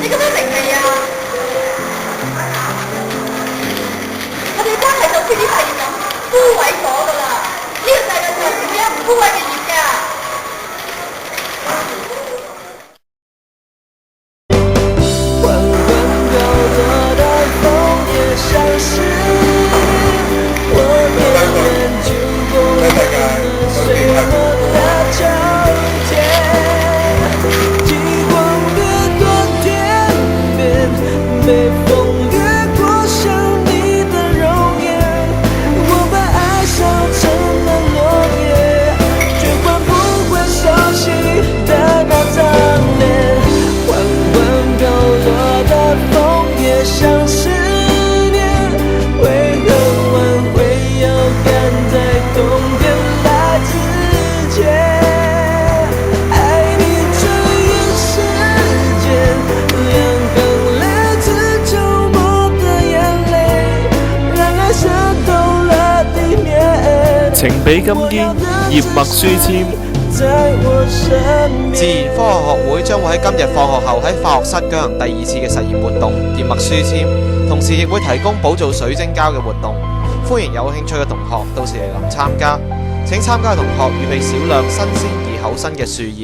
你咁樣明未啊？我哋關係就似啲係咁枯萎咗㗎啦，呢個世界上會有唔枯萎嘅葉㗎。缓缓飘落的枫叶像是我远远经过的岁月的秋天，极光掠过天边，被风掠过像你的容颜，我把爱烧成了落叶，却换不回熟悉的那张脸。缓缓飘落的枫叶像思念，为何挽回要赶在冬天来之前？爱你这一时间，两行来自周末的眼淚，讓愛滲透了地面。情比金堅，葉脈書籤。在我身邊。自然科學學會將會喺今日放學後喺化學室舉行第2次嘅實驗活動葉脈書籤，同時亦會提供補做水晶膠嘅活動，歡迎有興趣嘅同學到時嚟臨參加。請參加嘅同學預備少量新鮮而厚身嘅樹葉。